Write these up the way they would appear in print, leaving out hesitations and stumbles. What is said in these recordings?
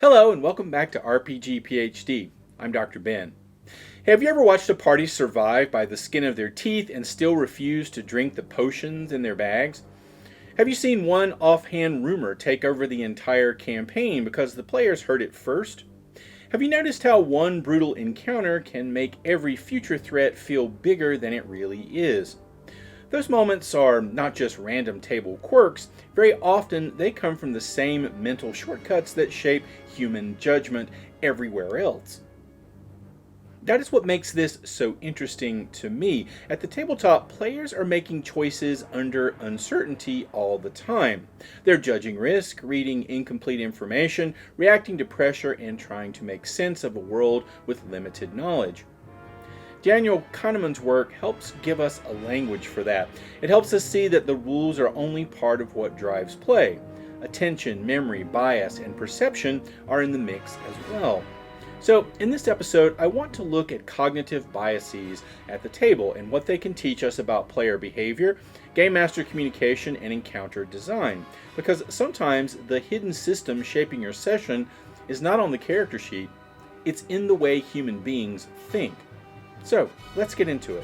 Hello and welcome back to RPG PhD. I'm Dr. Ben. Have you ever watched a party survive by the skin of their teeth and still refuse to drink the potions in their bags? Have you seen one offhand rumor take over the entire campaign because the players heard it first? Have you noticed how one brutal encounter can make every future threat feel bigger than it really is? Those moments are not just random table quirks, very often they come from the same mental shortcuts that shape human judgment everywhere else. That is what makes this so interesting to me. At the tabletop, players are making choices under uncertainty all the time. They're judging risk, reading incomplete information, reacting to pressure, and trying to make sense of a world with limited knowledge. Daniel Kahneman's work helps give us a language for that. It helps us see that the rules are only part of what drives play. Attention, memory, bias, and perception are in the mix as well. So, in this episode, I want to look at cognitive biases at the table and what they can teach us about player behavior, game master communication, and encounter design. Because sometimes the hidden system shaping your session is not on the character sheet, it's in the way human beings think. So, let's get into it.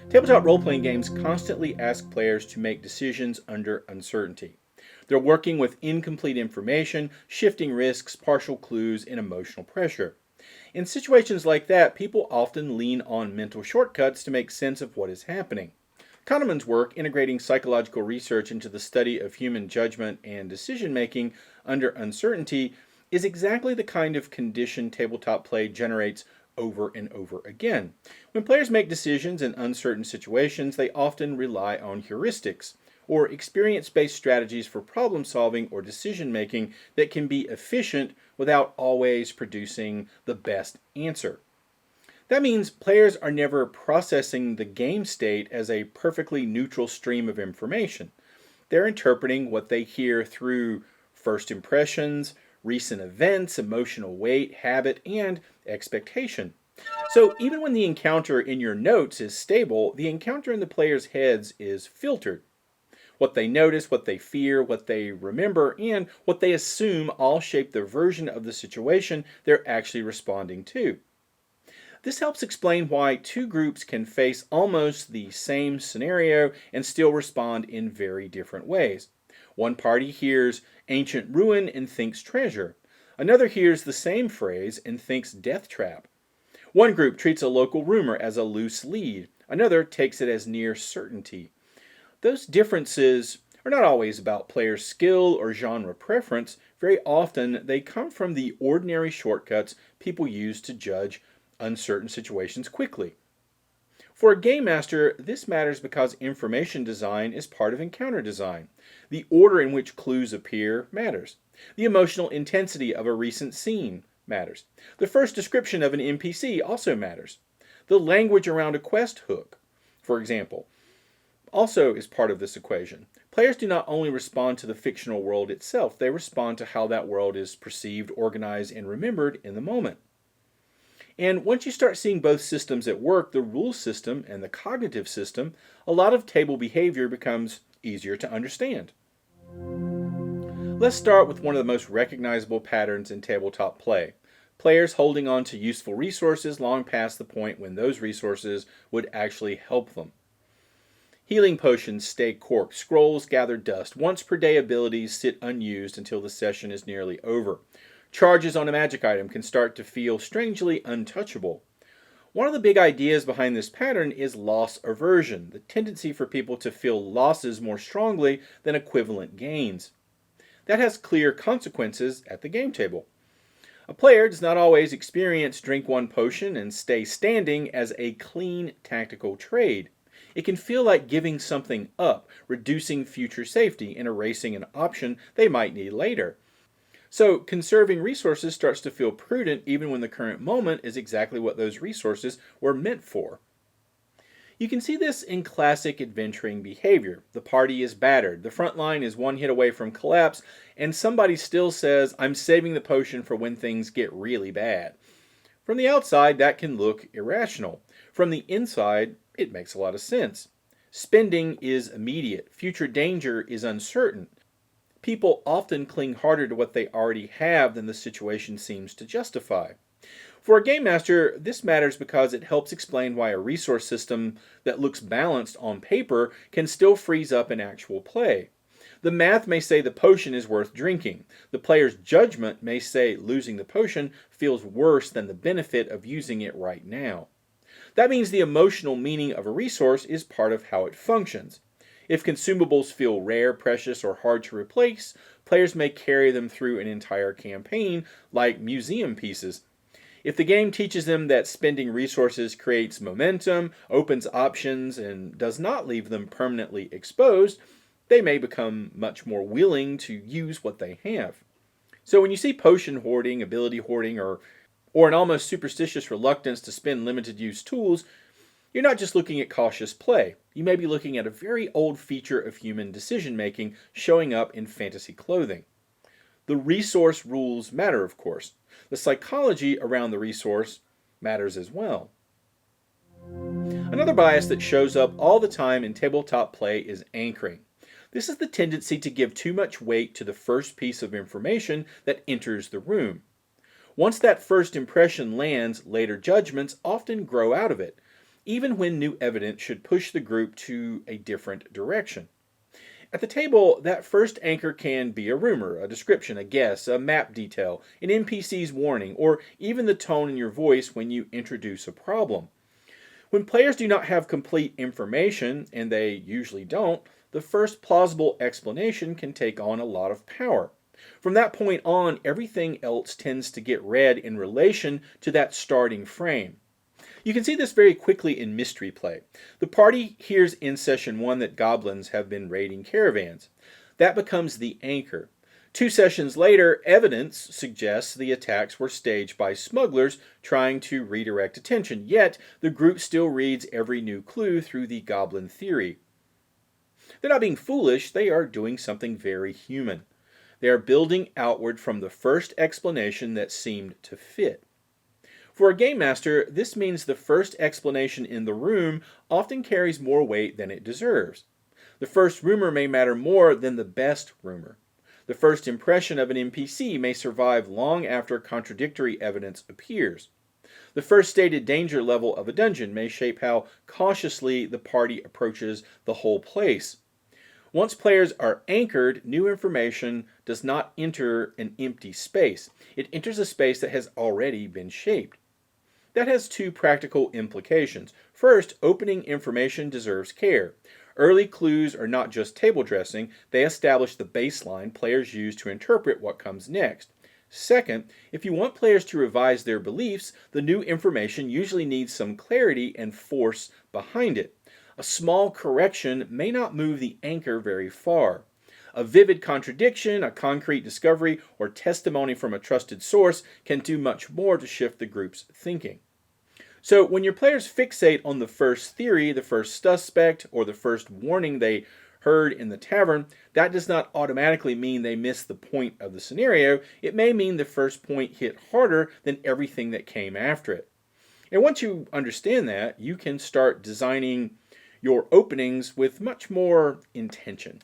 Tabletop role-playing games constantly ask players to make decisions under uncertainty. They're working with incomplete information, shifting risks, partial clues, and emotional pressure. In situations like that, people often lean on mental shortcuts to make sense of what is happening. Kahneman's work, integrating psychological research into the study of human judgment and decision-making under uncertainty, is exactly the kind of condition tabletop play generates over and over again. When players make decisions in uncertain situations, they often rely on heuristics, or experience-based strategies for problem-solving or decision-making that can be efficient without always producing the best answer. That means players are never processing the game state as a perfectly neutral stream of information. They're interpreting what they hear through first impressions, recent events, emotional weight, habit, and expectation. So even when the encounter in your notes is stable, the encounter in the players' heads is filtered. What they notice, what they fear, what they remember, and what they assume all shape the version of the situation they're actually responding to. This helps explain why two groups can face almost the same scenario and still respond in very different ways. One party hears ancient ruin and thinks treasure. Another hears the same phrase and thinks death trap. One group treats a local rumor as a loose lead. Another takes it as near certainty. Those differences are not always about player skill or genre preference. Very often they come from the ordinary shortcuts people use to judge uncertain situations quickly. For a game master, this matters because information design is part of encounter design. The order in which clues appear matters. The emotional intensity of a recent scene matters. The first description of an NPC also matters. The language around a quest hook, for example, also is part of this equation. Players do not only respond to the fictional world itself, they respond to how that world is perceived, organized, and remembered in the moment. And once you start seeing both systems at work, the rule system and the cognitive system, a lot of table behavior becomes easier to understand. Let's start with one of the most recognizable patterns in tabletop play. Players holding on to useful resources long past the point when those resources would actually help them. Healing potions stay corked, scrolls gather dust, once per day abilities sit unused until the session is nearly over. Charges on a magic item can start to feel strangely untouchable. One of the big ideas behind this pattern is loss aversion, the tendency for people to feel losses more strongly than equivalent gains. That has clear consequences at the game table. A player does not always experience drink one potion and stay standing as a clean tactical trade. It can feel like giving something up, reducing future safety, and erasing an option they might need later. So conserving resources starts to feel prudent even when the current moment is exactly what those resources were meant for. You can see this in classic adventuring behavior. The party is battered, the front line is one hit away from collapse, and somebody still says, "I'm saving the potion for when things get really bad." From the outside, that can look irrational. From the inside, it makes a lot of sense. Spending is immediate. Future danger is uncertain. People often cling harder to what they already have than the situation seems to justify. For a game master, this matters because it helps explain why a resource system that looks balanced on paper can still freeze up in actual play. The math may say the potion is worth drinking. The player's judgment may say losing the potion feels worse than the benefit of using it right now. That means the emotional meaning of a resource is part of how it functions. If consumables feel rare, precious, or hard to replace, players may carry them through an entire campaign like museum pieces. If the game teaches them that spending resources creates momentum, opens options, and does not leave them permanently exposed, they may become much more willing to use what they have. So when you see potion hoarding, ability hoarding, or an almost superstitious reluctance to spend limited use tools, you're not just looking at cautious play. You may be looking at a very old feature of human decision making showing up in fantasy clothing. The resource rules matter, of course. The psychology around the resource matters as well. Another bias that shows up all the time in tabletop play is anchoring. This is the tendency to give too much weight to the first piece of information that enters the room. Once that first impression lands, later judgments often grow out of it, even when new evidence should push the group to a different direction. At the table, that first anchor can be a rumor, a description, a guess, a map detail, an NPC's warning, or even the tone in your voice when you introduce a problem. When players do not have complete information, and they usually don't, the first plausible explanation can take on a lot of power. From that point on, everything else tends to get read in relation to that starting frame. You can see this very quickly in mystery play. The party hears in session 1 that goblins have been raiding caravans. That becomes the anchor. 2 sessions later, evidence suggests the attacks were staged by smugglers trying to redirect attention, yet the group still reads every new clue through the goblin theory. They're not being foolish, they are doing something very human. They are building outward from the first explanation that seemed to fit. For a game master, this means the first explanation in the room often carries more weight than it deserves. The first rumor may matter more than the best rumor. The first impression of an NPC may survive long after contradictory evidence appears. The first stated danger level of a dungeon may shape how cautiously the party approaches the whole place. Once players are anchored, new information does not enter an empty space. It enters a space that has already been shaped. That has 2 practical implications. First, opening information deserves care. Early clues are not just table dressing, they establish the baseline players use to interpret what comes next. Second, if you want players to revise their beliefs, the new information usually needs some clarity and force behind it. A small correction may not move the anchor very far. A vivid contradiction, a concrete discovery, or testimony from a trusted source can do much more to shift the group's thinking. So when your players fixate on the first theory, the first suspect, or the first warning they heard in the tavern, that does not automatically mean they missed the point of the scenario. It may mean the first point hit harder than everything that came after it. And once you understand that, you can start designing your openings with much more intention.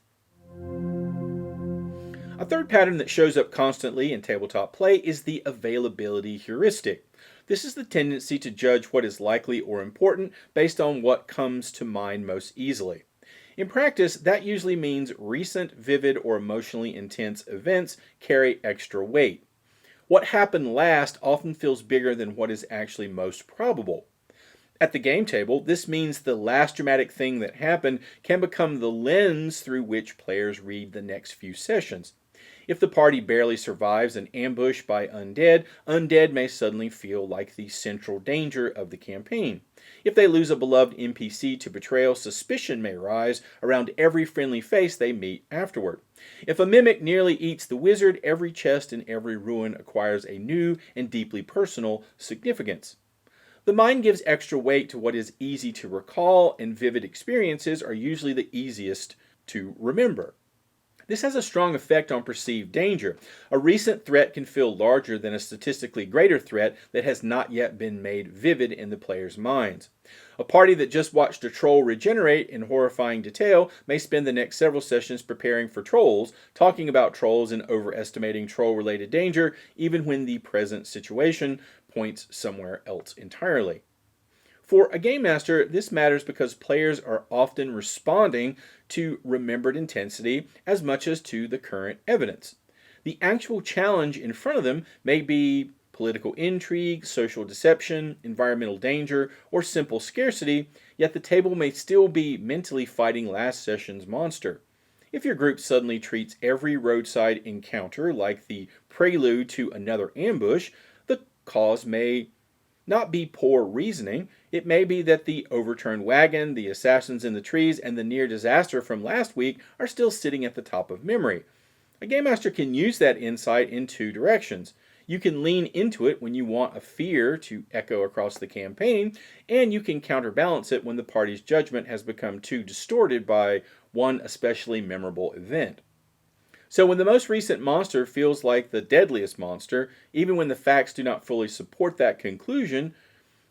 A third pattern that shows up constantly in tabletop play is the availability heuristic. This is the tendency to judge what is likely or important based on what comes to mind most easily. In practice, that usually means recent, vivid, or emotionally intense events carry extra weight. What happened last often feels bigger than what is actually most probable. At the game table, this means the last dramatic thing that happened can become the lens through which players read the next few sessions. If the party barely survives an ambush by undead, undead may suddenly feel like the central danger of the campaign. If they lose a beloved NPC to betrayal, suspicion may rise around every friendly face they meet afterward. If a mimic nearly eats the wizard, every chest and every ruin acquires a new and deeply personal significance. The mind gives extra weight to what is easy to recall, and vivid experiences are usually the easiest to remember. This has a strong effect on perceived danger. A recent threat can feel larger than a statistically greater threat that has not yet been made vivid in the players' minds. A party that just watched a troll regenerate in horrifying detail may spend the next several sessions preparing for trolls, talking about trolls and overestimating troll-related danger, even when the present situation points somewhere else entirely. For a game master, this matters because players are often responding to remembered intensity as much as to the current evidence. The actual challenge in front of them may be political intrigue, social deception, environmental danger, or simple scarcity, yet the table may still be mentally fighting last session's monster. If your group suddenly treats every roadside encounter like the prelude to another ambush, the cause may not be poor reasoning. It may be that the overturned wagon, the assassins in the trees, and the near disaster from last week are still sitting at the top of memory. A game master can use that insight in two directions. You can lean into it when you want a fear to echo across the campaign, and you can counterbalance it when the party's judgment has become too distorted by one especially memorable event. So when the most recent monster feels like the deadliest monster, even when the facts do not fully support that conclusion,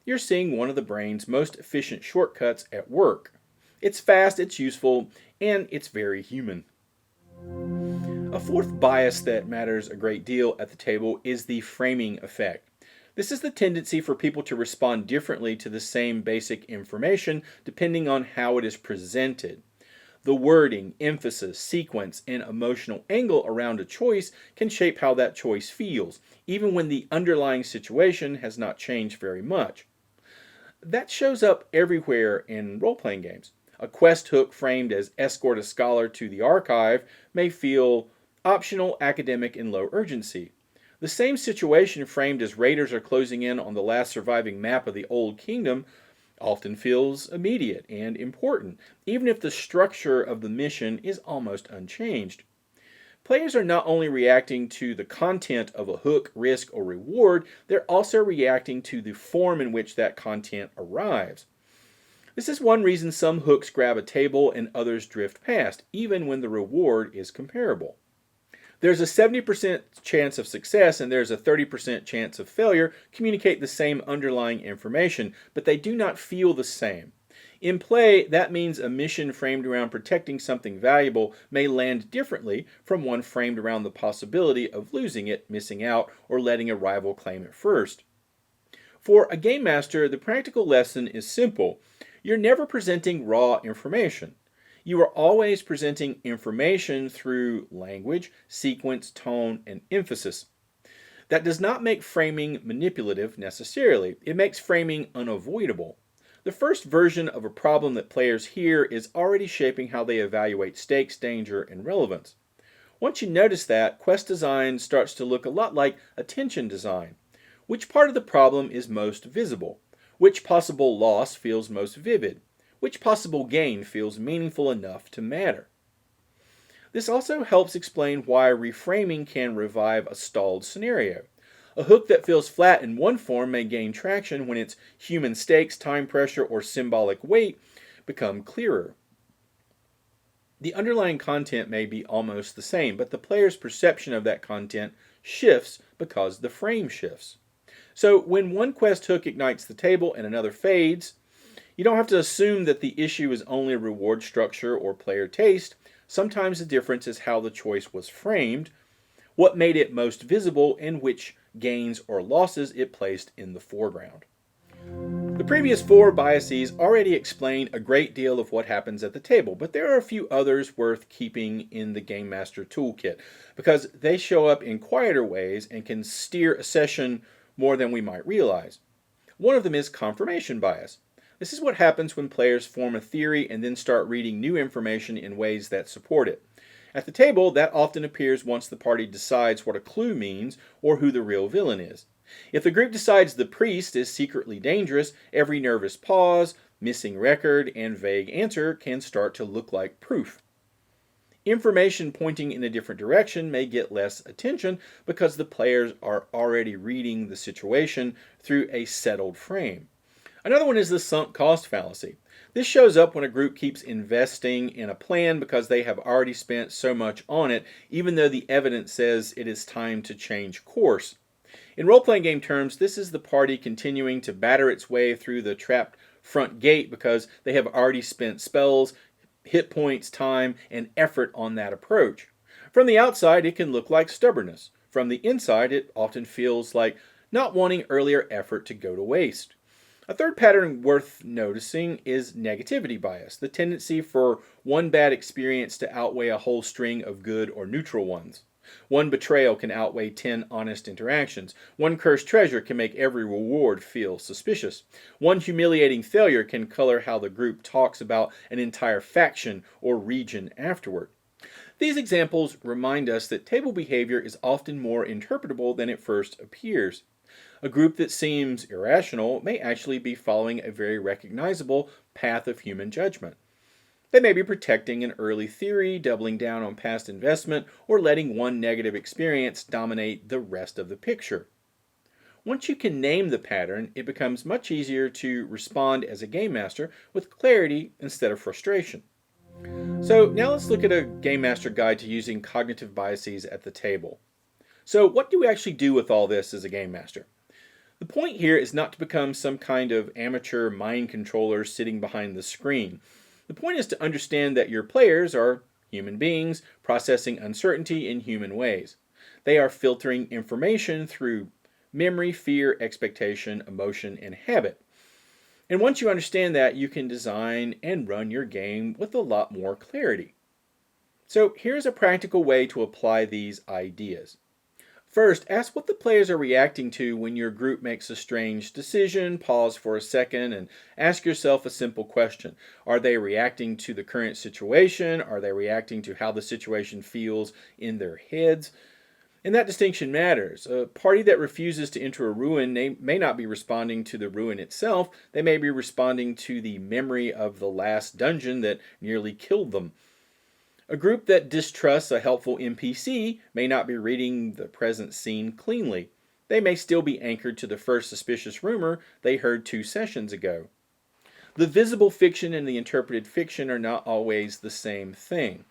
you're seeing one of the brain's most efficient shortcuts at work. It's fast, it's useful, and it's very human. A fourth bias that matters a great deal at the table is the framing effect. This is the tendency for people to respond differently to the same basic information depending on how it is presented. The wording, emphasis, sequence, and emotional angle around a choice can shape how that choice feels, even when the underlying situation has not changed very much. That shows up everywhere in role-playing games. A quest hook framed as escort a scholar to the archive may feel optional, academic, and low urgency. The same situation framed as raiders are closing in on the last surviving map of the Old Kingdom often feels immediate and important, even if the structure of the mission is almost unchanged. Players are not only reacting to the content of a hook, risk, or reward, they're also reacting to the form in which that content arrives. This is one reason some hooks grab a table and others drift past, even when the reward is comparable. There's a 70% chance of success and there's a 30% chance of failure communicate the same underlying information, but they do not feel the same. In play, that means a mission framed around protecting something valuable may land differently from one framed around the possibility of losing it, missing out, or letting a rival claim it first. For a game master, the practical lesson is simple. You're never presenting raw information. You are always presenting information through language, sequence, tone, and emphasis. That does not make framing manipulative necessarily. It makes framing unavoidable. The first version of a problem that players hear is already shaping how they evaluate stakes, danger, and relevance. Once you notice that, quest design starts to look a lot like attention design. Which part of the problem is most visible? Which possible loss feels most vivid? Which possible gain feels meaningful enough to matter? This also helps explain why reframing can revive a stalled scenario. A hook that feels flat in one form may gain traction when its human stakes, time pressure, or symbolic weight become clearer. The underlying content may be almost the same, but the player's perception of that content shifts because the frame shifts. So when one quest hook ignites the table and another fades, you don't have to assume that the issue is only reward structure or player taste. Sometimes the difference is how the choice was framed, what made it most visible, and which gains or losses it placed in the foreground. The previous four biases already explain a great deal of what happens at the table, but there are a few others worth keeping in the Game Master toolkit because they show up in quieter ways and can steer a session more than we might realize. One of them is confirmation bias. This is what happens when players form a theory and then start reading new information in ways that support it. At the table, that often appears once the party decides what a clue means or who the real villain is. If the group decides the priest is secretly dangerous, every nervous pause, missing record, and vague answer can start to look like proof. Information pointing in a different direction may get less attention because the players are already reading the situation through a settled frame. Another one is the sunk cost fallacy. This shows up when a group keeps investing in a plan because they have already spent so much on it, even though the evidence says it is time to change course. In role-playing game terms, this is the party continuing to batter its way through the trapped front gate because they have already spent spells, hit points, time, and effort on that approach. From the outside, it can look like stubbornness. From the inside, it often feels like not wanting earlier effort to go to waste. A third pattern worth noticing is negativity bias, the tendency for one bad experience to outweigh a whole string of good or neutral ones. One betrayal can outweigh 10 honest interactions. One cursed treasure can make every reward feel suspicious. One humiliating failure can color how the group talks about an entire faction or region afterward. These examples remind us that table behavior is often more interpretable than it first appears. A group that seems irrational may actually be following a very recognizable path of human judgment. They may be protecting an early theory, doubling down on past investment, or letting one negative experience dominate the rest of the picture. Once you can name the pattern, it becomes much easier to respond as a game master with clarity instead of frustration. So now let's look at a game master guide to using cognitive biases at the table. So what do we actually do with all this as a game master? The point here is not to become some kind of amateur mind controller sitting behind the screen. The point is to understand that your players are human beings processing uncertainty in human ways. They are filtering information through memory, fear, expectation, emotion, and habit. And once you understand that, you can design and run your game with a lot more clarity. So here's a practical way to apply these ideas. First, ask what the players are reacting to when your group makes a strange decision. Pause for a second and ask yourself a simple question. Are they reacting to the current situation? Are they reacting to how the situation feels in their heads? And that distinction matters. A party that refuses to enter a ruin may not be responding to the ruin itself. They may be responding to the memory of the last dungeon that nearly killed them. A group that distrusts a helpful NPC may not be reading the present scene cleanly. They may still be anchored to the first suspicious rumor they heard 2 sessions ago. The visible fiction and the interpreted fiction are not always the same thing.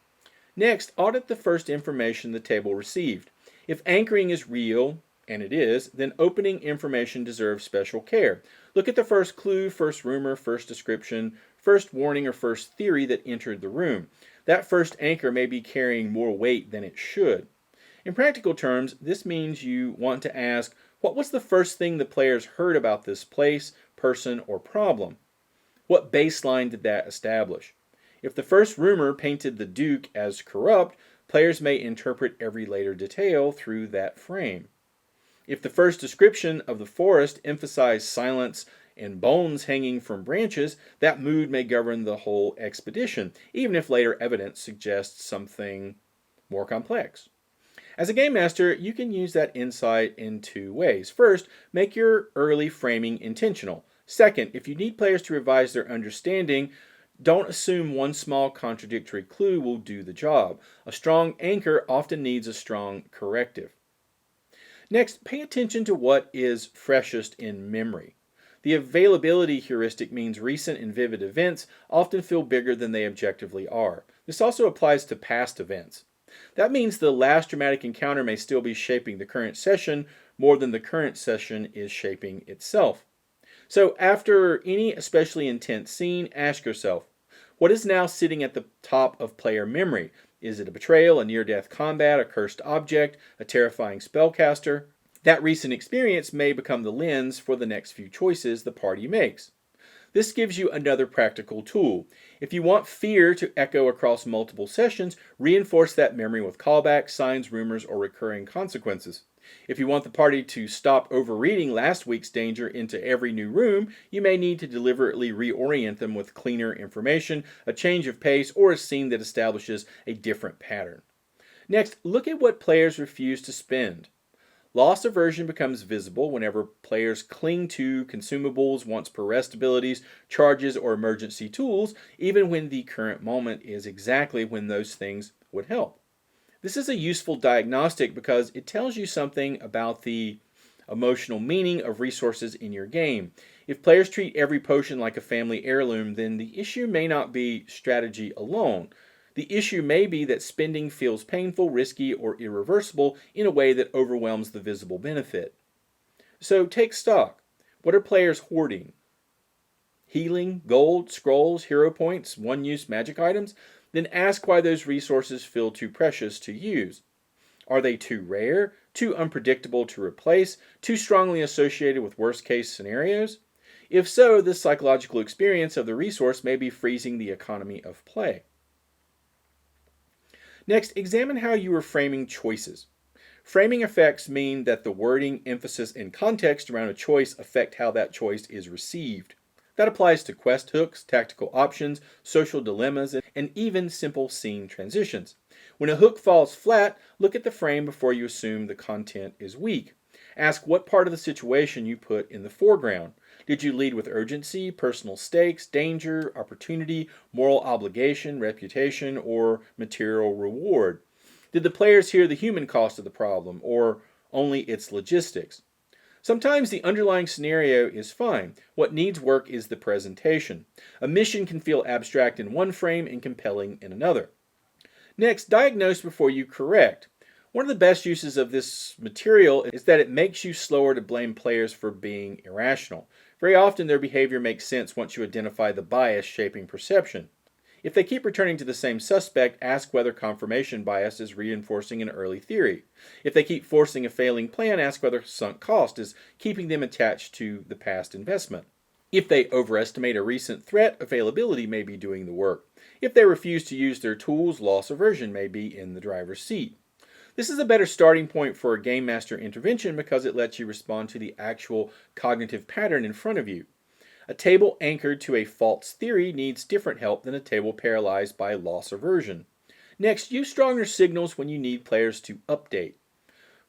Next, audit the first information the table received. If anchoring is real, and it is, then opening information deserves special care. Look at the first clue, first rumor, first description, first warning, or first theory that entered the room. That first anchor may be carrying more weight than it should. In practical terms, this means you want to ask, what was the first thing the players heard about this place, person, or problem? What baseline did that establish? If the first rumor painted the Duke as corrupt, players may interpret every later detail through that frame. If the first description of the forest emphasized silence and bones hanging from branches, that mood may govern the whole expedition, even if later evidence suggests something more complex. As a game master, you can use that insight in 2 ways. First, make your early framing intentional. Second, if you need players to revise their understanding, don't assume one small contradictory clue will do the job. A strong anchor often needs a strong corrective. Next, pay attention to what is freshest in memory. The availability heuristic means recent and vivid events often feel bigger than they objectively are. This also applies to past events. That means the last dramatic encounter may still be shaping the current session more than the current session is shaping itself. So after any especially intense scene, ask yourself, what is now sitting at the top of player memory? Is it a betrayal, a near-death combat, a cursed object, a terrifying spellcaster? That recent experience may become the lens for the next few choices the party makes. This gives you another practical tool. If you want fear to echo across multiple sessions, reinforce that memory with callbacks, signs, rumors, or recurring consequences. If you want the party to stop overreading last week's danger into every new room, you may need to deliberately reorient them with cleaner information, a change of pace, or a scene that establishes a different pattern. Next, look at what players refuse to spend. Loss aversion becomes visible whenever players cling to consumables, once per rest abilities, charges, or emergency tools, even when the current moment is exactly when those things would help. This is a useful diagnostic because it tells you something about the emotional meaning of resources in your game. If players treat every potion like a family heirloom, then the issue may not be strategy alone. The issue may be that spending feels painful, risky, or irreversible in a way that overwhelms the visible benefit. So take stock. What are players hoarding? Healing, gold, scrolls, hero points, one-use magic items? Then ask why those resources feel too precious to use. Are they too rare, too unpredictable to replace, too strongly associated with worst-case scenarios? If so, this psychological experience of the resource may be freezing the economy of play. Next, examine how you are framing choices. Framing effects mean that the wording, emphasis, and context around a choice affect how that choice is received. That applies to quest hooks, tactical options, social dilemmas, and even simple scene transitions. When a hook falls flat, look at the frame before you assume the content is weak. Ask what part of the situation you put in the foreground. Did you lead with urgency, personal stakes, danger, opportunity, moral obligation, reputation, or material reward? Did the players hear the human cost of the problem, or only its logistics? Sometimes the underlying scenario is fine. What needs work is the presentation. A mission can feel abstract in one frame and compelling in another. Next, diagnose before you correct. One of the best uses of this material is that it makes you slower to blame players for being irrational. Very often their behavior makes sense once you identify the bias shaping perception. If they keep returning to the same suspect, ask whether confirmation bias is reinforcing an early theory. If they keep forcing a failing plan, ask whether sunk cost is keeping them attached to the past investment. If they overestimate a recent threat, availability may be doing the work. If they refuse to use their tools, loss aversion may be in the driver's seat. This is a better starting point for a game master intervention because it lets you respond to the actual cognitive pattern in front of you. A table anchored to a false theory needs different help than a table paralyzed by loss aversion. Next, use stronger signals when you need players to update.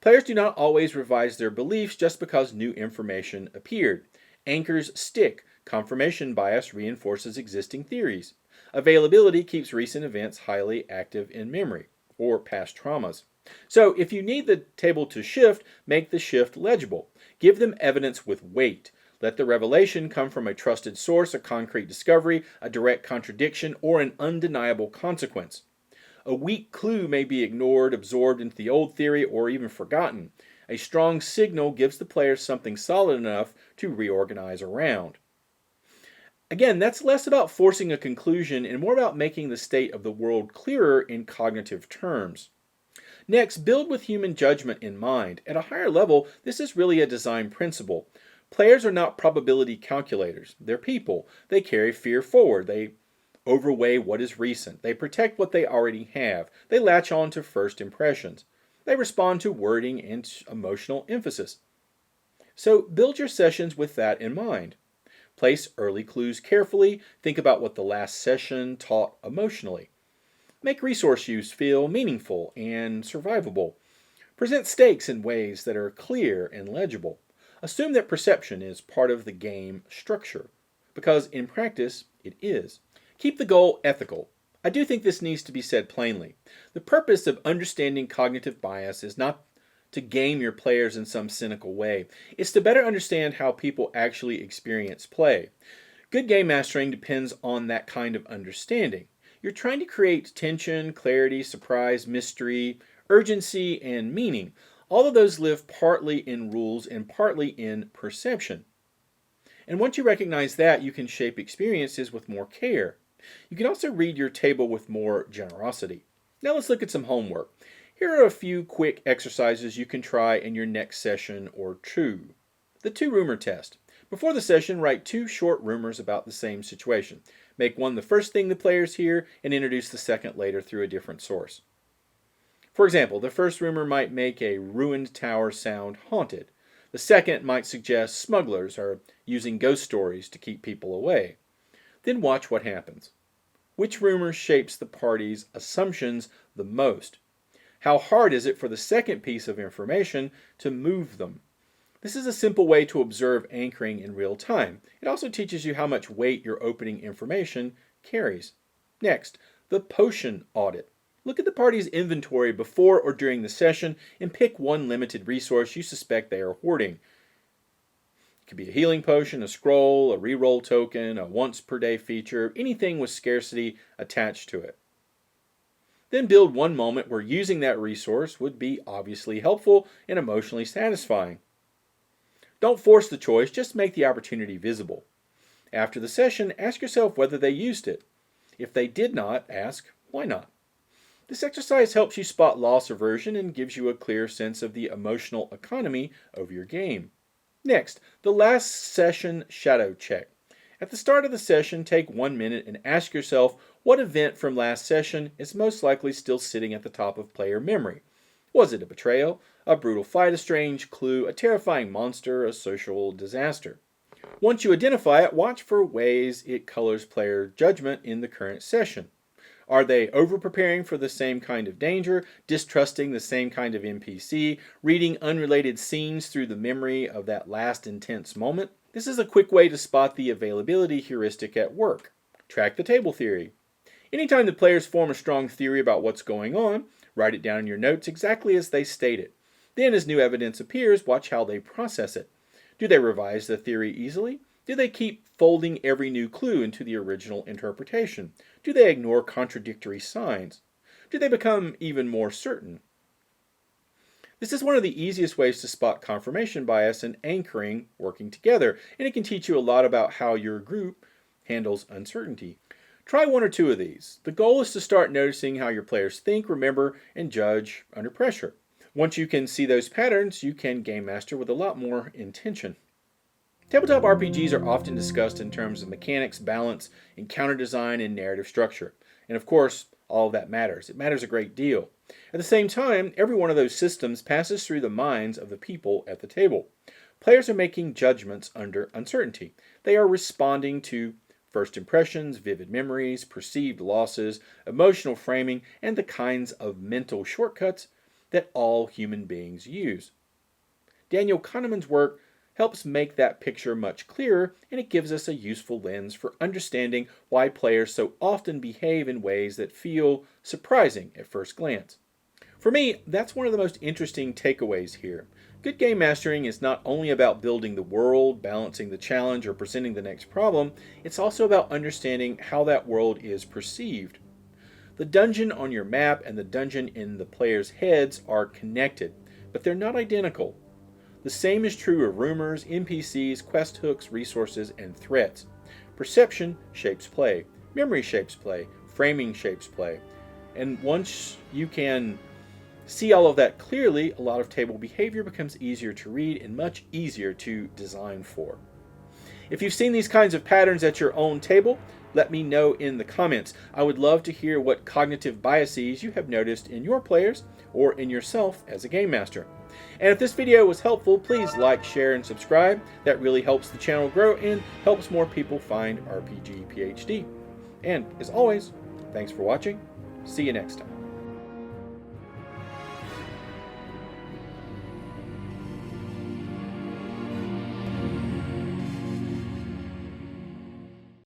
Players do not always revise their beliefs just because new information appeared. Anchors stick. Confirmation bias reinforces existing theories. Availability keeps recent events highly active in memory, or past traumas. So, if you need the table to shift, make the shift legible. Give them evidence with weight. Let the revelation come from a trusted source, a concrete discovery, a direct contradiction, or an undeniable consequence. A weak clue may be ignored, absorbed into the old theory, or even forgotten. A strong signal gives the players something solid enough to reorganize around. Again, that's less about forcing a conclusion and more about making the state of the world clearer in cognitive terms. Next, build with human judgment in mind. At a higher level, this is really a design principle. Players are not probability calculators. They're people. They carry fear forward. They overweigh what is recent. They protect what they already have. They latch on to first impressions. They respond to wording and emotional emphasis. So build your sessions with that in mind. Place early clues carefully. Think about what the last session taught emotionally. Make resource use feel meaningful and survivable. Present stakes in ways that are clear and legible. Assume that perception is part of the game structure, because in practice it is. Keep the goal ethical. I do think this needs to be said plainly. The purpose of understanding cognitive bias is not to game your players in some cynical way. It's to better understand how people actually experience play. Good game mastering depends on that kind of understanding. You're trying to create tension, clarity, surprise, mystery, urgency, and meaning. All of those live partly in rules and partly in perception. And once you recognize that, you can shape experiences with more care. You can also read your table with more generosity. Now let's look at some homework. Here are a few quick exercises you can try in your next session or two. The 2-rumor test. Before the session, write 2 short rumors about the same situation. Make one the first thing the players hear and introduce the second later through a different source. For example, the first rumor might make a ruined tower sound haunted. The second might suggest smugglers are using ghost stories to keep people away. Then watch what happens. Which rumor shapes the party's assumptions the most? How hard is it for the second piece of information to move them? This is a simple way to observe anchoring in real time. It also teaches you how much weight your opening information carries. Next, the potion audit. Look at the party's inventory before or during the session and pick one limited resource you suspect they are hoarding. It could be a healing potion, a scroll, a reroll token, a once per day feature, anything with scarcity attached to it. Then build one moment where using that resource would be obviously helpful and emotionally satisfying. Don't force the choice, just make the opportunity visible. After the session, ask yourself whether they used it. If they did not, ask why not. This exercise helps you spot loss aversion and gives you a clear sense of the emotional economy of your game. Next, the last session shadow check. At the start of the session, take 1 minute and ask yourself what event from last session is most likely still sitting at the top of player memory. Was it a betrayal, a brutal fight, a strange clue, a terrifying monster, a social disaster? Once you identify it, watch for ways it colors player judgment in the current session. Are they over-preparing for the same kind of danger, distrusting the same kind of NPC, reading unrelated scenes through the memory of that last intense moment? This is a quick way to spot the availability heuristic at work. Track the table theory. Anytime the players form a strong theory about what's going on, write it down in your notes exactly as they state it. Then, as new evidence appears, watch how they process it. Do they revise the theory easily? Do they keep folding every new clue into the original interpretation? Do they ignore contradictory signs? Do they become even more certain? This is one of the easiest ways to spot confirmation bias and anchoring working together, and it can teach you a lot about how your group handles uncertainty. Try one or two of these. The goal is to start noticing how your players think, remember, and judge under pressure. Once you can see those patterns, you can game master with a lot more intention. Tabletop RPGs are often discussed in terms of mechanics, balance, encounter design, and narrative structure. And of course, all of that matters. It matters a great deal. At the same time, every one of those systems passes through the minds of the people at the table. Players are making judgments under uncertainty. They are responding to first impressions, vivid memories, perceived losses, emotional framing, and the kinds of mental shortcuts that all human beings use. Daniel Kahneman's work helps make that picture much clearer, and it gives us a useful lens for understanding why players so often behave in ways that feel surprising at first glance. For me, that's one of the most interesting takeaways here. Good game mastering is not only about building the world, balancing the challenge, or presenting the next problem, it's also about understanding how that world is perceived. The dungeon on your map and the dungeon in the players' heads are connected, but they're not identical. The same is true of rumors, NPCs, quest hooks, resources, and threats. Perception shapes play. Memory shapes play. Framing shapes play. And once you can see all of that clearly, a lot of table behavior becomes easier to read and much easier to design for. If you've seen these kinds of patterns at your own table, let me know in the comments. I would love to hear what cognitive biases you have noticed in your players or in yourself as a game master. And if this video was helpful, please like, share, and subscribe. That really helps the channel grow and helps more people find RPG PhD. And as always, thanks for watching. See you next time.